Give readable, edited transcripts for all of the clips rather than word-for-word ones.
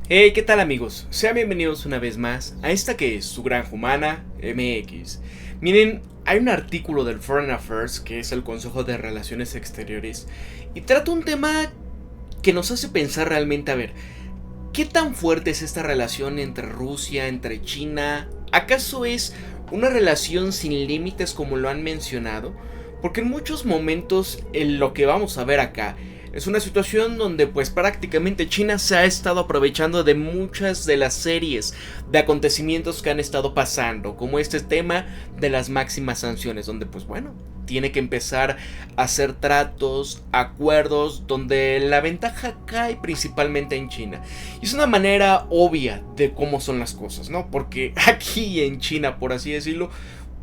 Hey, ¿qué tal amigos? Sean bienvenidos una vez más a esta que es su Granja Humana MX. Miren, hay un artículo del Foreign Affairs, que es el Consejo de Relaciones Exteriores, y trata un tema que nos hace pensar realmente, a ver, ¿qué tan fuerte es esta relación entre Rusia, entre China? ¿Acaso es una relación sin límites como lo han mencionado? Porque en muchos momentos en lo que vamos a ver acá es una situación donde pues prácticamente China se ha estado aprovechando de muchas de las series de acontecimientos que han estado pasando, como este tema de las máximas sanciones, donde pues bueno, tiene que empezar a hacer tratos, acuerdos, donde la ventaja cae principalmente en China. Y es una manera obvia de cómo son las cosas, ¿no? Porque aquí en China, por así decirlo,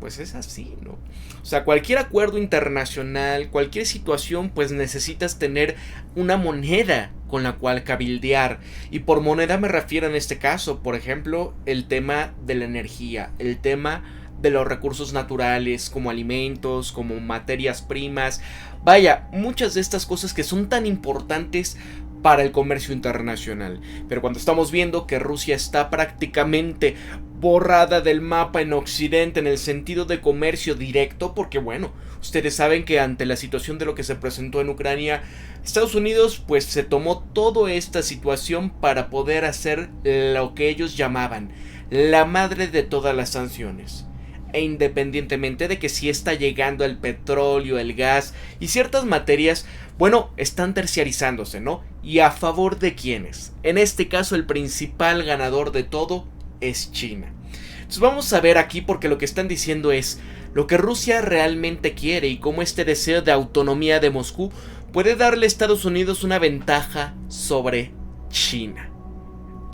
pues es así, ¿no? O sea, cualquier acuerdo internacional, cualquier situación, pues necesitas tener una moneda con la cual cabildear. Y por moneda me refiero en este caso, por ejemplo, el tema de la energía, el tema de los recursos naturales, como alimentos, como materias primas. Vaya, muchas de estas cosas que son tan importantes para el comercio internacional. Pero cuando estamos viendo que Rusia está prácticamente borrada del mapa en Occidente en el sentido de comercio directo, porque bueno, ustedes saben que ante la situación de lo que se presentó en Ucrania, Estados Unidos pues se tomó toda esta situación para poder hacer lo que ellos llamaban la madre de todas las sanciones. E independientemente de que si está llegando el petróleo, el gas y ciertas materias, bueno, están terciarizándose, ¿no? ¿Y a favor de quiénes? En este caso el principal ganador de todo es China. Entonces vamos a ver aquí, porque lo que están diciendo es lo que Rusia realmente quiere y cómo este deseo de autonomía de Moscú puede darle a Estados Unidos una ventaja sobre China.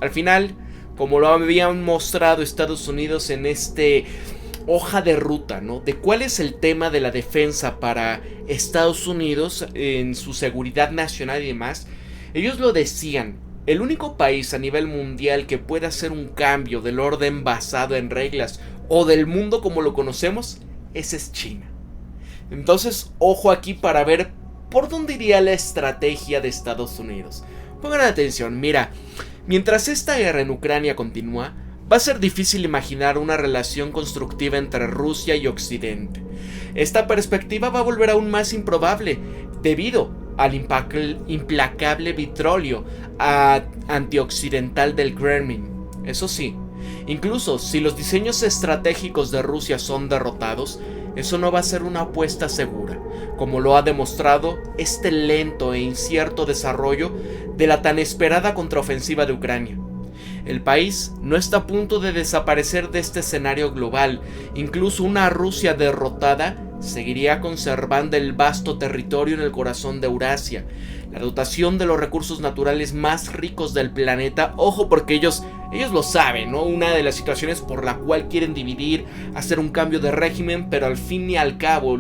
Al final, como lo habían mostrado Estados Unidos en este hoja de ruta, ¿no? De cuál es el tema de la defensa para Estados Unidos en su seguridad nacional y demás. Ellos lo decían, el único país a nivel mundial que puede hacer un cambio del orden basado en reglas o del mundo como lo conocemos, ese es China. Entonces, ojo aquí para ver por dónde iría la estrategia de Estados Unidos. Pongan atención, mira, mientras esta guerra en Ucrania continúa, va a ser difícil imaginar una relación constructiva entre Rusia y Occidente. Esta perspectiva va a volver aún más improbable debido al implacable vitrolio antioccidental del Kremlin. Eso sí, incluso si los diseños estratégicos de Rusia son derrotados, eso no va a ser una apuesta segura, como lo ha demostrado este lento e incierto desarrollo de la tan esperada contraofensiva de Ucrania. El país no está a punto de desaparecer de este escenario global. Incluso una Rusia derrotada seguiría conservando el vasto territorio en el corazón de Eurasia, la dotación de los recursos naturales más ricos del planeta. Ojo, porque ellos lo saben, ¿no? Una de las situaciones por la cual quieren dividir, hacer un cambio de régimen, pero al fin y al cabo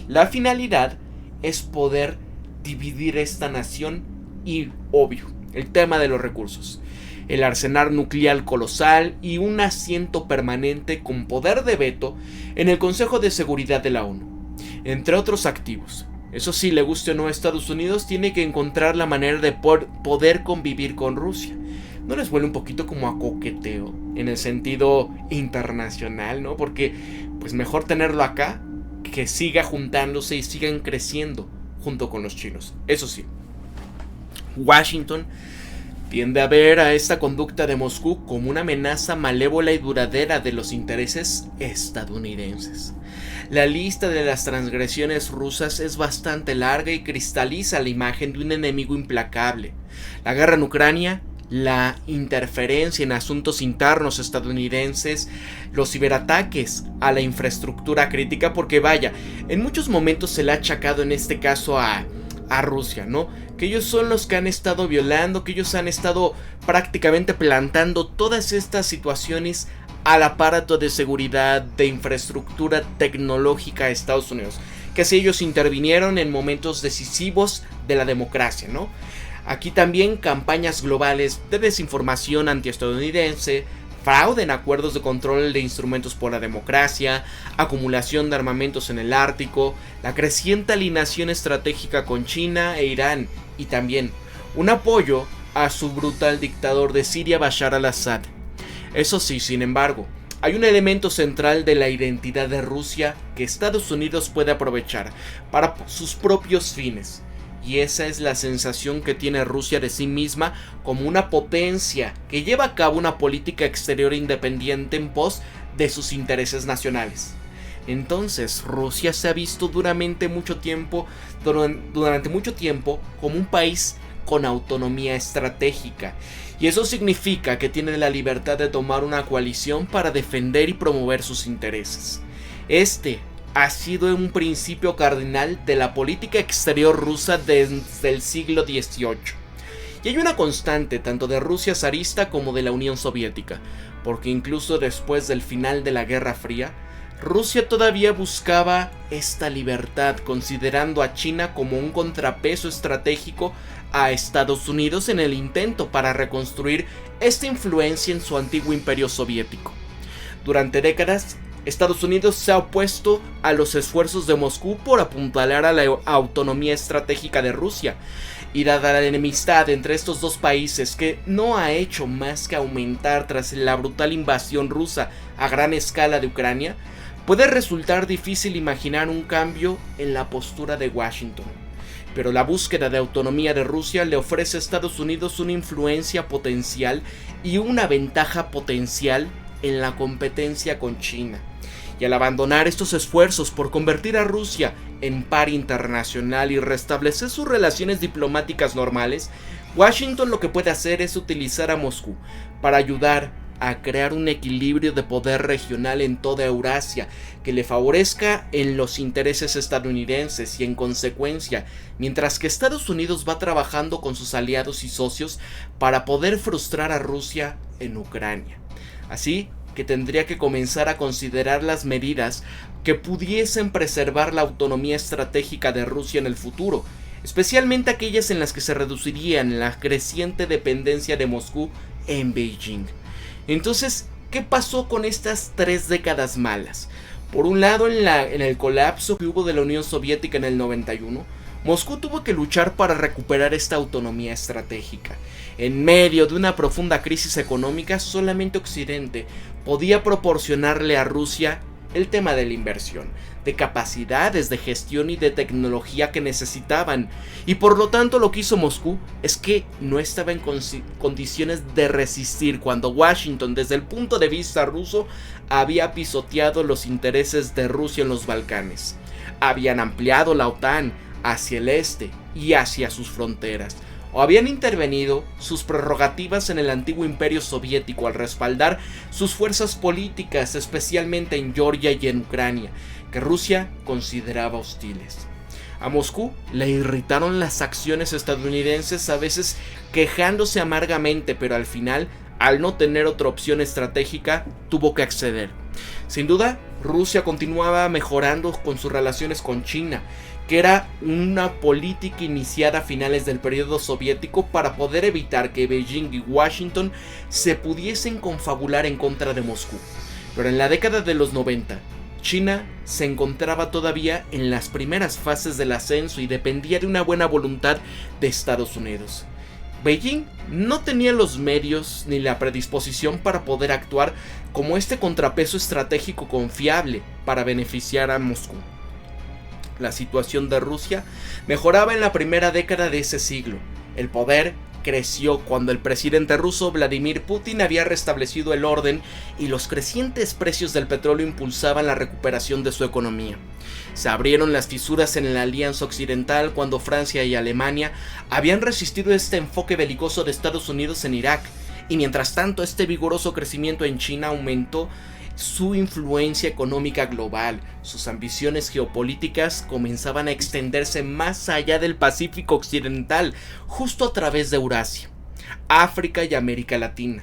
la finalidad es poder dividir esta nación y, obvio, el tema de los recursos. El arsenal nuclear colosal y un asiento permanente con poder de veto en el Consejo de Seguridad de la ONU, entre otros activos. Eso sí, le guste o no a Estados Unidos, tiene que encontrar la manera de poder convivir con Rusia. ¿No les huele un poquito como a coqueteo en el sentido internacional, no? Porque pues mejor tenerlo acá que siga juntándose y sigan creciendo junto con los chinos. Eso sí, Washington tiende a ver a esta conducta de Moscú como una amenaza malévola y duradera de los intereses estadounidenses. La lista de las transgresiones rusas es bastante larga y cristaliza la imagen de un enemigo implacable. La guerra en Ucrania, la interferencia en asuntos internos estadounidenses, los ciberataques a la infraestructura crítica, porque vaya, en muchos momentos se le ha achacado en este caso a Rusia, ¿no? Que ellos son los que han estado violando, que ellos han estado prácticamente plantando todas estas situaciones al aparato de seguridad, de infraestructura tecnológica de Estados Unidos, que si ellos intervinieron en momentos decisivos de la democracia, ¿no? Aquí también campañas globales de desinformación antiestadounidense, fraude en acuerdos de control de instrumentos por la democracia, acumulación de armamentos en el Ártico, la creciente alineación estratégica con China e Irán y también un apoyo a su brutal dictador de Siria, Bashar al-Assad. Eso sí, sin embargo, hay un elemento central de la identidad de Rusia que Estados Unidos puede aprovechar para sus propios fines. Y esa es la sensación que tiene Rusia de sí misma como una potencia que lleva a cabo una política exterior independiente en pos de sus intereses nacionales. Entonces, Rusia se ha visto durante mucho tiempo como un país con autonomía estratégica. Y eso significa que tiene la libertad de tomar una coalición para defender y promover sus intereses. Este ha sido un principio cardinal de la política exterior rusa desde el siglo XVIII. Y hay una constante tanto de Rusia zarista como de la Unión Soviética, porque incluso después del final de la Guerra Fría, Rusia todavía buscaba esta libertad, considerando a China como un contrapeso estratégico a Estados Unidos en el intento para reconstruir esta influencia en su antiguo imperio soviético. Durante décadas, Estados Unidos se ha opuesto a los esfuerzos de Moscú por apuntalar a la autonomía estratégica de Rusia, y dada la enemistad entre estos dos países que no ha hecho más que aumentar tras la brutal invasión rusa a gran escala de Ucrania, puede resultar difícil imaginar un cambio en la postura de Washington. Pero la búsqueda de autonomía de Rusia le ofrece a Estados Unidos una influencia potencial y una ventaja potencial en la competencia con China. Y al abandonar estos esfuerzos por convertir a Rusia en par internacional y restablecer sus relaciones diplomáticas normales, Washington lo que puede hacer es utilizar a Moscú para ayudar a crear un equilibrio de poder regional en toda Eurasia que le favorezca en los intereses estadounidenses y en consecuencia, mientras que Estados Unidos va trabajando con sus aliados y socios para poder frustrar a Rusia en Ucrania. Así que tendría que comenzar a considerar las medidas que pudiesen preservar la autonomía estratégica de Rusia en el futuro, especialmente aquellas en las que se reducirían la creciente dependencia de Moscú en Beijing. Entonces, ¿qué pasó con estas 3 décadas malas? Por un lado, en el colapso que hubo de la Unión Soviética en el 91, Moscú tuvo que luchar para recuperar esta autonomía estratégica. En medio de una profunda crisis económica, solamente Occidente podía proporcionarle a Rusia el tema de la inversión, de capacidades de gestión y de tecnología que necesitaban, y por lo tanto lo que hizo Moscú es que no estaba en condiciones de resistir cuando Washington, desde el punto de vista ruso, había pisoteado los intereses de Rusia en los Balcanes. Habían ampliado la OTAN hacia el este y hacia sus fronteras, o habían intervenido sus prerrogativas en el antiguo imperio soviético al respaldar sus fuerzas políticas, especialmente en Georgia y en Ucrania, que Rusia consideraba hostiles. A Moscú le irritaron las acciones estadounidenses, a veces quejándose amargamente, pero al final, al no tener otra opción estratégica, tuvo que acceder. Sin duda, Rusia continuaba mejorando con sus relaciones con China, que era una política iniciada a finales del periodo soviético para poder evitar que Beijing y Washington se pudiesen confabular en contra de Moscú. Pero en la década de los 90, China se encontraba todavía en las primeras fases del ascenso y dependía de una buena voluntad de Estados Unidos. Beijing no tenía los medios ni la predisposición para poder actuar como este contrapeso estratégico confiable para beneficiar a Moscú. La situación de Rusia mejoraba en la primera década de ese siglo. El poder creció cuando el presidente ruso Vladimir Putin había restablecido el orden y los crecientes precios del petróleo impulsaban la recuperación de su economía. Se abrieron las fisuras en la Alianza Occidental cuando Francia y Alemania habían resistido este enfoque belicoso de Estados Unidos en Irak, y mientras tanto este vigoroso crecimiento en China aumentó su influencia económica global. Sus ambiciones geopolíticas comenzaban a extenderse más allá del Pacífico Occidental, justo a través de Eurasia, África y América Latina.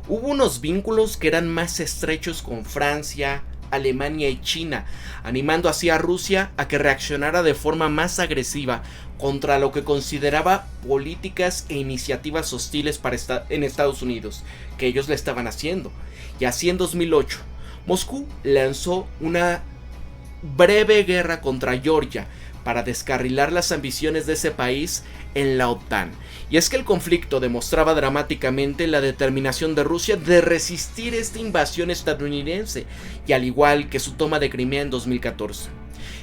Hubo unos vínculos que eran más estrechos con Francia, Alemania y China, animando así a Rusia a que reaccionara de forma más agresiva contra lo que consideraba políticas e iniciativas hostiles en Estados Unidos, que ellos le estaban haciendo. Y así en 2008, Moscú lanzó una breve guerra contra Georgia para descarrilar las ambiciones de ese país en la OTAN. Y es que el conflicto demostraba dramáticamente la determinación de Rusia de resistir esta invasión estadounidense, y al igual que su toma de Crimea en 2014.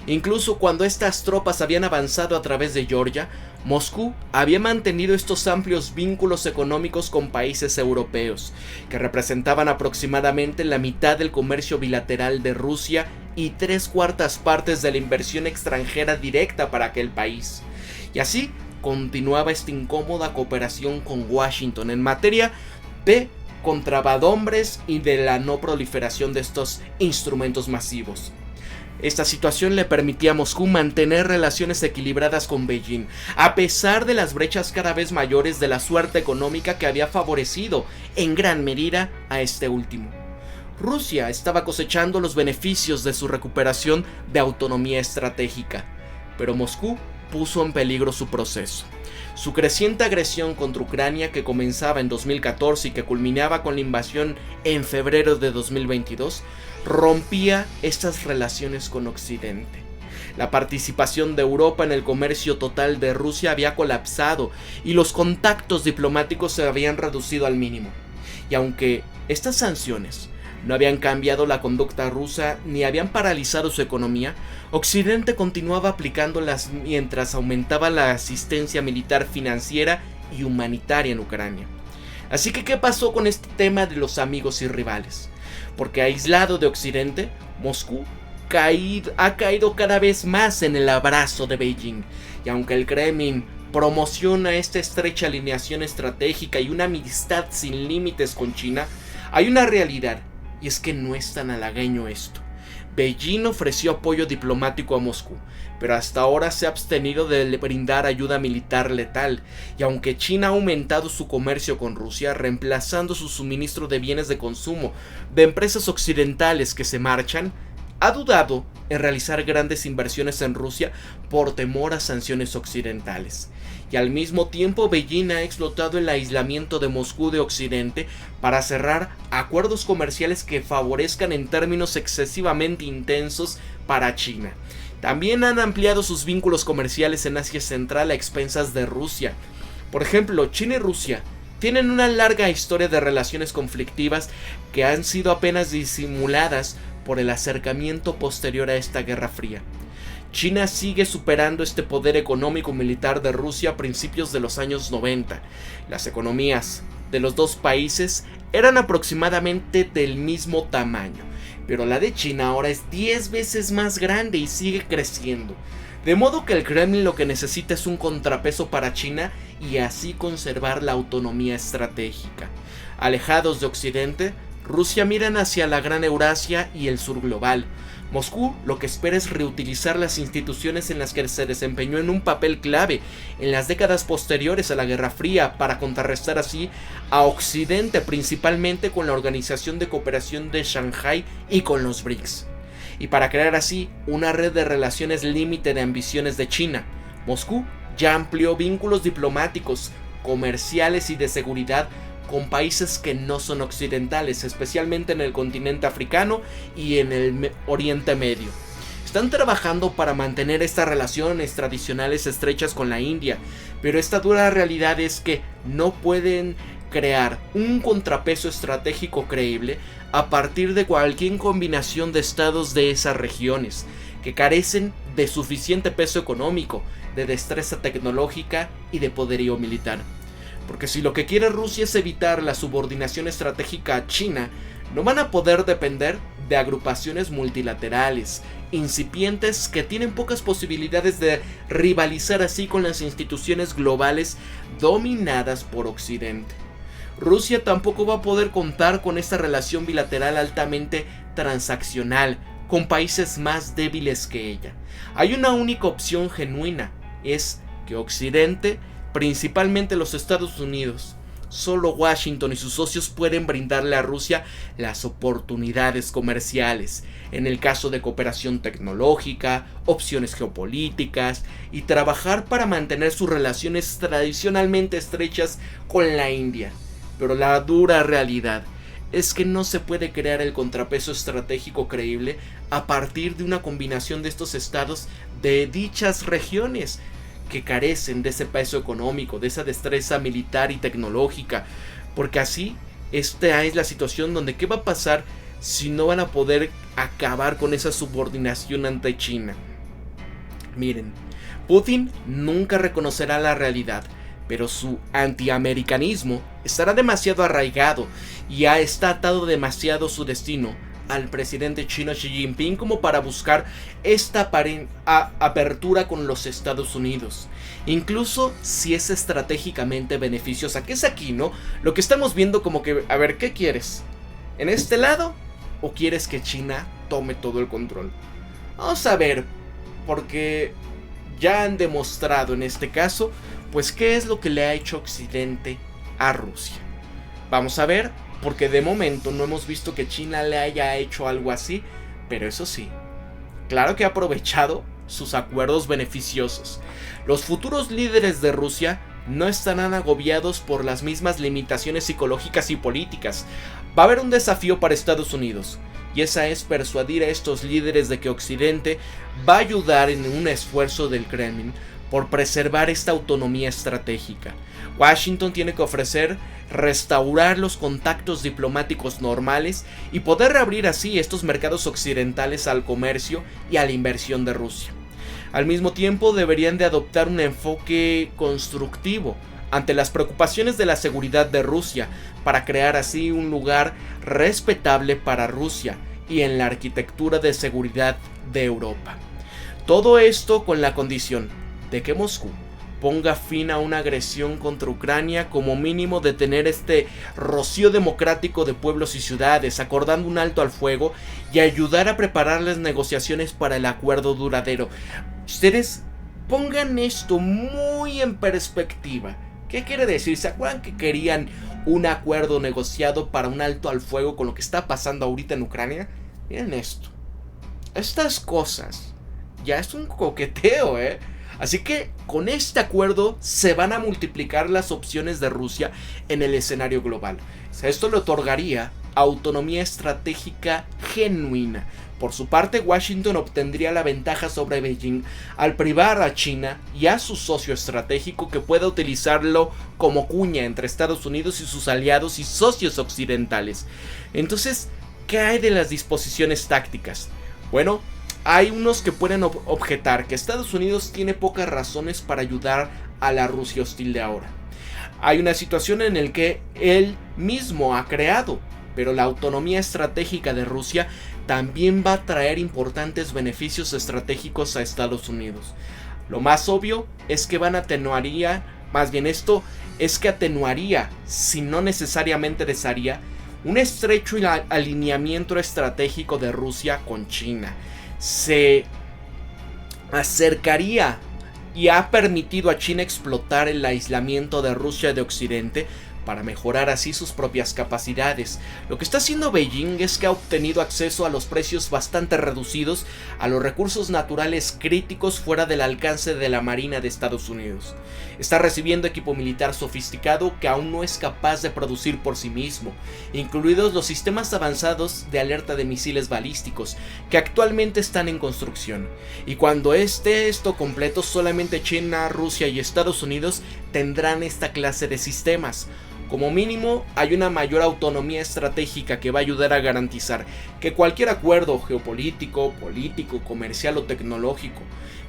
Incluso cuando estas tropas habían avanzado a través de Georgia, Moscú había mantenido estos amplios vínculos económicos con países europeos, que representaban aproximadamente la mitad del comercio bilateral de Rusia y 3/4 partes de la inversión extranjera directa para aquel país. Y así continuaba esta incómoda cooperación con Washington en materia de contrabandombres y de la no proliferación de estos instrumentos masivos. Esta situación le permitía a Moscú mantener relaciones equilibradas con Beijing, a pesar de las brechas cada vez mayores de la suerte económica que había favorecido en gran medida a este último. Rusia estaba cosechando los beneficios de su recuperación de autonomía estratégica, pero Moscú puso en peligro su proceso. Su creciente agresión contra Ucrania, que comenzaba en 2014 y que culminaba con la invasión en febrero de 2022, rompía estas relaciones con Occidente. La participación de Europa en el comercio total de Rusia había colapsado y los contactos diplomáticos se habían reducido al mínimo. Y aunque estas sanciones no habían cambiado la conducta rusa ni habían paralizado su economía, Occidente continuaba aplicándolas mientras aumentaba la asistencia militar, financiera y humanitaria en Ucrania. Así que, ¿qué pasó con este tema de los amigos y rivales? Porque aislado de Occidente, Moscú ha caído cada vez más en el abrazo de Beijing. Y aunque el Kremlin promociona esta estrecha alineación estratégica y una amistad sin límites con China, hay una realidad, y es que no es tan halagüeño esto. Beijing ofreció apoyo diplomático a Moscú, pero hasta ahora se ha abstenido de brindar ayuda militar letal, y aunque China ha aumentado su comercio con Rusia, reemplazando su suministro de bienes de consumo de empresas occidentales que se marchan, ha dudado en realizar grandes inversiones en Rusia por temor a sanciones occidentales. Y al mismo tiempo Beijing ha explotado el aislamiento de Moscú de Occidente para cerrar acuerdos comerciales que favorezcan en términos excesivamente intensos para China. También han ampliado sus vínculos comerciales en Asia Central a expensas de Rusia. Por ejemplo, China y Rusia tienen una larga historia de relaciones conflictivas que han sido apenas disimuladas por el acercamiento posterior a esta Guerra Fría. China sigue superando este poder económico y militar de Rusia a principios de los años 90. Las economías de los dos países eran aproximadamente del mismo tamaño, pero la de China ahora es 10 veces más grande y sigue creciendo. De modo que el Kremlin lo que necesita es un contrapeso para China y así conservar la autonomía estratégica. Alejados de Occidente, Rusia miran hacia la Gran Eurasia y el sur global. Moscú lo que espera es reutilizar las instituciones en las que se desempeñó en un papel clave en las décadas posteriores a la Guerra Fría para contrarrestar así a Occidente, principalmente con la Organización de Cooperación de Shanghái y con los BRICS, y para crear así una red de relaciones límite de ambiciones de China. Moscú ya amplió vínculos diplomáticos, comerciales y de seguridad con países que no son occidentales, especialmente en el continente africano y en el Oriente Medio. Están trabajando para mantener estas relaciones tradicionales estrechas con la India, pero esta dura realidad es que no pueden crear un contrapeso estratégico creíble a partir de cualquier combinación de estados de esas regiones, que carecen de suficiente peso económico, de destreza tecnológica y de poderío militar. Porque si lo que quiere Rusia es evitar la subordinación estratégica a China, no van a poder depender de agrupaciones multilaterales, incipientes que tienen pocas posibilidades de rivalizar así con las instituciones globales dominadas por Occidente. Rusia tampoco va a poder contar con esta relación bilateral altamente transaccional con países más débiles que ella. Hay una única opción genuina, es que Occidente, principalmente los Estados Unidos, solo Washington y sus socios pueden brindarle a Rusia las oportunidades comerciales, en el caso de cooperación tecnológica, opciones geopolíticas y trabajar para mantener sus relaciones tradicionalmente estrechas con la India. Pero la dura realidad es que no se puede crear el contrapeso estratégico creíble a partir de una combinación de estos estados de dichas regiones que carecen de ese peso económico, de esa destreza militar y tecnológica, porque así esta es la situación donde ¿qué va a pasar si no van a poder acabar con esa subordinación ante China? Miren, Putin nunca reconocerá la realidad, pero su antiamericanismo estará demasiado arraigado y está atado demasiado su destino al presidente chino Xi Jinping como para buscar esta apertura con los Estados Unidos, incluso si es estratégicamente beneficiosa, que es aquí, ¿no? Lo que estamos viendo como que, a ver, ¿qué quieres? ¿En este lado? ¿O quieres que China tome todo el control? Vamos a ver, porque ya han demostrado en este caso, pues qué es lo que le ha hecho Occidente a Rusia. Vamos a ver, porque de momento no hemos visto que China le haya hecho algo así, pero eso sí, claro que ha aprovechado sus acuerdos beneficiosos. Los futuros líderes de Rusia no estarán agobiados por las mismas limitaciones psicológicas y políticas. Va a haber un desafío para Estados Unidos, y esa es persuadir a estos líderes de que Occidente va a ayudar en un esfuerzo del Kremlin por preservar esta autonomía estratégica. Washington tiene que ofrecer restaurar los contactos diplomáticos normales y poder reabrir así estos mercados occidentales al comercio y a la inversión de Rusia. Al mismo tiempo deberían de adoptar un enfoque constructivo ante las preocupaciones de la seguridad de Rusia para crear así un lugar respetable para Rusia y en la arquitectura de seguridad de Europa. Todo esto con la condición de que Moscú ponga fin a una agresión contra Ucrania, como mínimo detener este rocío democrático de pueblos y ciudades, acordando un alto al fuego y ayudar a preparar las negociaciones para el acuerdo duradero. Ustedes pongan esto muy en perspectiva. ¿Qué quiere decir? ¿Se acuerdan que querían un acuerdo negociado para un alto al fuego con lo que está pasando ahorita en Ucrania? Miren esto. Estas cosas ya es un coqueteo, Así que con este acuerdo se van a multiplicar las opciones de Rusia en el escenario global. Esto le otorgaría autonomía estratégica genuina. Por su parte, Washington obtendría la ventaja sobre Beijing al privar a China y a su socio estratégico que pueda utilizarlo como cuña entre Estados Unidos y sus aliados y socios occidentales. Entonces, ¿qué hay de las disposiciones tácticas? Bueno, hay unos que pueden objetar que Estados Unidos tiene pocas razones para ayudar a la Rusia hostil de ahora. Hay una situación en la que él mismo ha creado, pero la autonomía estratégica de Rusia también va a traer importantes beneficios estratégicos a Estados Unidos. Lo más obvio es que atenuaría, si no necesariamente desharía, un estrecho alineamiento estratégico de Rusia con China. Se acercaría y ha permitido a China explotar el aislamiento de Rusia de Occidente para mejorar así sus propias capacidades. Lo que está haciendo Beijing es que ha obtenido acceso a los precios bastante reducidos a los recursos naturales críticos fuera del alcance de la Marina de Estados Unidos. Está recibiendo equipo militar sofisticado que aún no es capaz de producir por sí mismo, incluidos los sistemas avanzados de alerta de misiles balísticos que actualmente están en construcción. Y cuando esté esto completo, solamente China, Rusia y Estados Unidos tendrán esta clase de sistemas. Como mínimo, hay una mayor autonomía estratégica que va a ayudar a garantizar que cualquier acuerdo geopolítico, político, comercial o tecnológico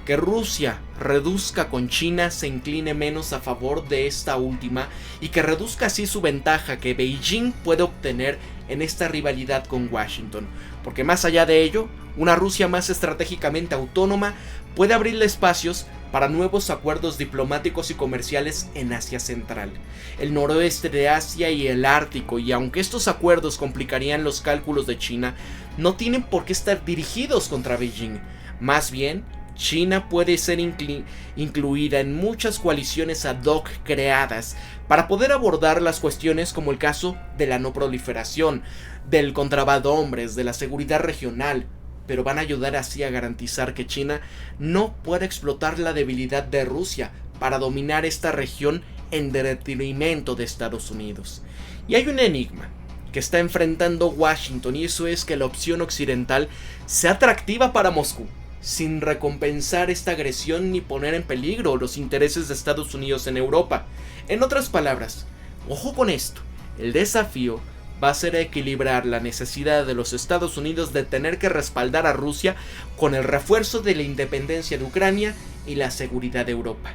que Rusia reduzca con China se incline menos a favor de esta última y que reduzca así su ventaja que Beijing puede obtener en esta rivalidad con Washington. Porque más allá de ello, una Rusia más estratégicamente autónoma puede abrirle espacios para nuevos acuerdos diplomáticos y comerciales en Asia Central, el noroeste de Asia y el Ártico, y aunque estos acuerdos complicarían los cálculos de China, no tienen por qué estar dirigidos contra Beijing. Más bien, China puede ser incluida en muchas coaliciones ad hoc creadas para poder abordar las cuestiones como el caso de la no proliferación, del contrabando de hombres, de la seguridad regional, pero van a ayudar así a garantizar que China no pueda explotar la debilidad de Rusia para dominar esta región en detrimento de Estados Unidos. Y hay un enigma que está enfrentando Washington, y eso es que la opción occidental sea atractiva para Moscú. sin recompensar esta agresión ni poner en peligro los intereses de Estados Unidos en Europa. En otras palabras, ojo con esto, el desafío va a ser equilibrar la necesidad de los Estados Unidos de tener que respaldar a Rusia con el refuerzo de la independencia de Ucrania y la seguridad de Europa.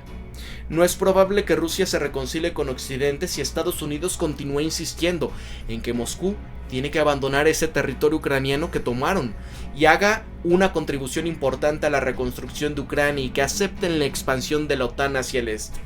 No es probable que Rusia se reconcilie con Occidente si Estados Unidos continúa insistiendo en que Moscú tiene que abandonar ese territorio ucraniano que tomaron y haga una contribución importante a la reconstrucción de Ucrania y que acepten la expansión de la OTAN hacia el este.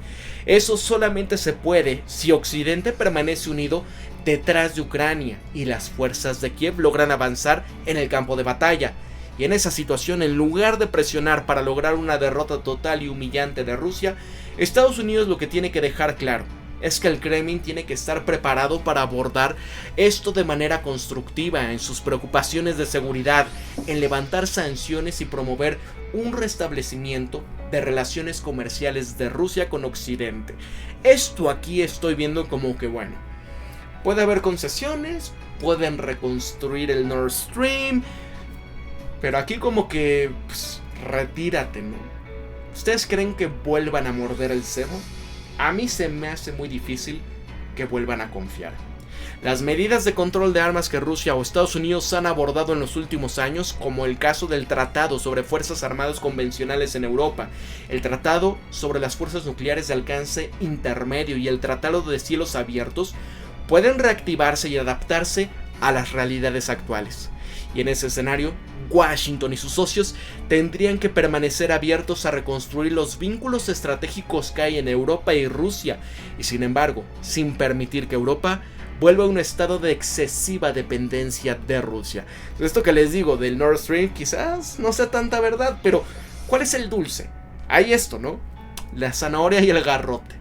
Eso solamente se puede si Occidente permanece unido detrás de Ucrania y las fuerzas de Kiev logran avanzar en el campo de batalla. Y en esa situación, en lugar de presionar para lograr una derrota total y humillante de Rusia, Estados Unidos lo que tiene que dejar claro es que el Kremlin tiene que estar preparado para abordar esto de manera constructiva en sus preocupaciones de seguridad, en levantar sanciones y promover un restablecimiento de relaciones comerciales de Rusia con Occidente. Esto aquí estoy viendo como que bueno, puede haber concesiones, pueden reconstruir el Nord Stream, pero aquí como que pues, retírate, ¿no? ¿Ustedes creen que vuelvan a morder el cebo? A mí se me hace muy difícil que vuelvan a confiar. Las medidas de control de armas que Rusia o Estados Unidos han abordado en los últimos años, como el caso del Tratado sobre Fuerzas Armadas Convencionales en Europa, el Tratado sobre las Fuerzas Nucleares de Alcance Intermedio y el Tratado de Cielos Abiertos, pueden reactivarse y adaptarse a las realidades actuales. Y en ese escenario, Washington y sus socios tendrían que permanecer abiertos a reconstruir los vínculos estratégicos que hay en Europa y Rusia, y sin embargo, sin permitir que Europa vuelva a un estado de excesiva dependencia de Rusia. Esto que les digo del Nord Stream quizás no sea tanta verdad, pero ¿cuál es el dulce? Hay esto, ¿no? La zanahoria y el garrote.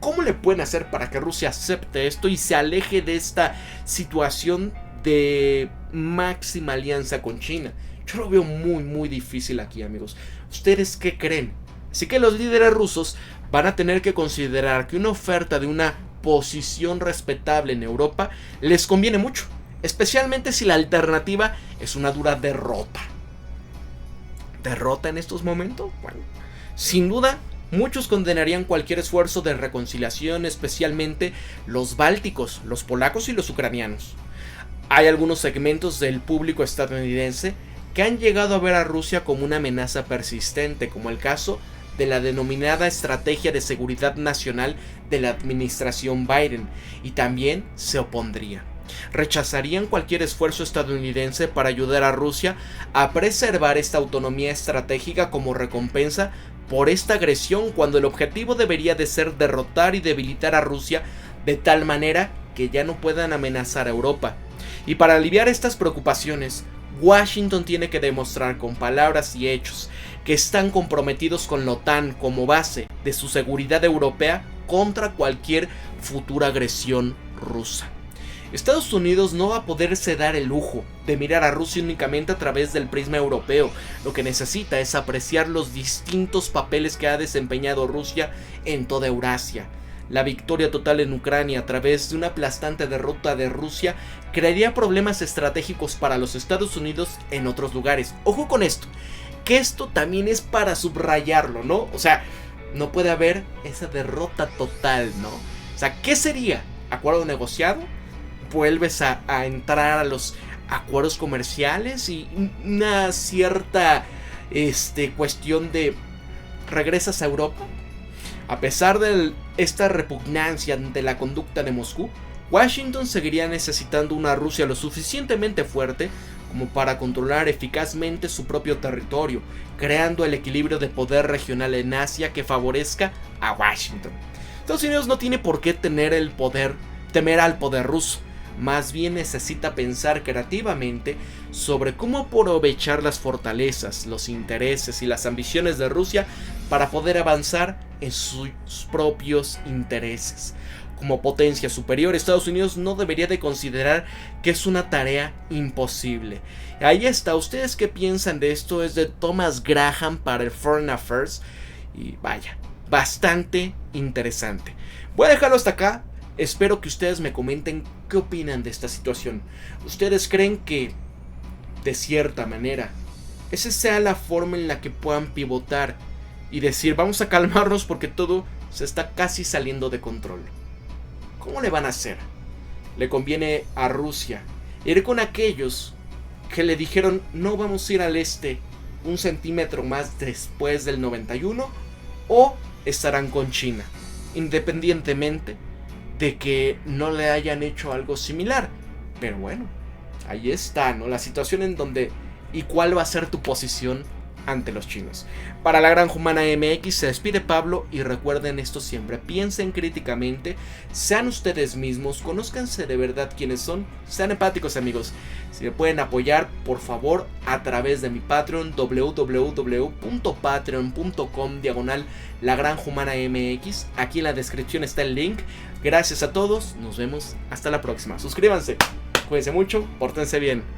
¿Cómo le pueden hacer para que Rusia acepte esto y se aleje de esta situación de máxima alianza con China? Yo lo veo muy difícil aquí, amigos. ¿Ustedes qué creen? Así que los líderes rusos van a tener que considerar que una oferta de una posición respetable en Europa les conviene mucho, especialmente si la alternativa es una dura derrota. ¿Derrota en estos momentos? Bueno, sin duda muchos condenarían cualquier esfuerzo de reconciliación, especialmente los bálticos, los polacos y los ucranianos. Hay algunos segmentos del público estadounidense que han llegado a ver a Rusia como una amenaza persistente, como el caso de la denominada Estrategia de Seguridad Nacional de la administración Biden, y también se opondría. Rechazarían cualquier esfuerzo estadounidense para ayudar a Rusia a preservar esta autonomía estratégica como recompensa por esta agresión, cuando el objetivo debería de ser derrotar y debilitar a Rusia de tal manera que ya no puedan amenazar a Europa. Y para aliviar estas preocupaciones, Washington tiene que demostrar con palabras y hechos que están comprometidos con la OTAN como base de su seguridad europea contra cualquier futura agresión rusa. Estados Unidos no va a poderse dar el lujo de mirar a Rusia únicamente a través del prisma europeo. Lo que necesita es apreciar los distintos papeles que ha desempeñado Rusia en toda Eurasia. La victoria total en Ucrania a través de una aplastante derrota de Rusia crearía problemas estratégicos para los Estados Unidos en otros lugares. Ojo con esto, que esto también es para subrayarlo, ¿no? O sea, no puede haber esa derrota total, ¿no? O sea, ¿qué sería? ¿Acuerdo negociado? ¿Vuelves a entrar a los acuerdos comerciales y una cierta cuestión de regresas a Europa? A pesar de esta repugnancia ante la conducta de Moscú, Washington seguiría necesitando una Rusia lo suficientemente fuerte como para controlar eficazmente su propio territorio, creando el equilibrio de poder regional en Asia que favorezca a Washington. Estados Unidos no tiene por qué temer al poder ruso, más bien necesita pensar creativamente sobre cómo aprovechar las fortalezas, los intereses y las ambiciones de Rusia para poder avanzar en sus propios intereses. Como potencia superior, Estados Unidos no debería de considerar que es una tarea imposible. Ahí está, ¿ustedes qué piensan de esto? Es de Thomas Graham para el Foreign Affairs y vaya, bastante interesante. Voy a dejarlo hasta acá. Espero que ustedes me comenten qué opinan de esta situación. ¿Ustedes creen que, de cierta manera, esa sea la forma en la que puedan pivotar y decir, vamos a calmarnos porque todo se está casi saliendo de control. ¿Cómo le van a hacer? Le conviene a Rusia ir con aquellos que le dijeron no vamos a ir al este un centímetro más después del 91, o estarán con China, independientemente de que no le hayan hecho algo similar. Pero bueno, ahí está, ¿no? La situación en donde y cuál va a ser tu posición ante los chinos. Para la Granja Humana MX se despide Pablo, y recuerden esto siempre: piensen críticamente, sean ustedes mismos, conózcanse de verdad quiénes son, sean empáticos, amigos. Si me pueden apoyar, por favor, a través de mi Patreon, www.patreon.com/La Granja Humana MX. Aquí en la descripción está el link. Gracias a todos, nos vemos hasta la próxima. Suscríbanse, cuídense mucho, pórtense bien.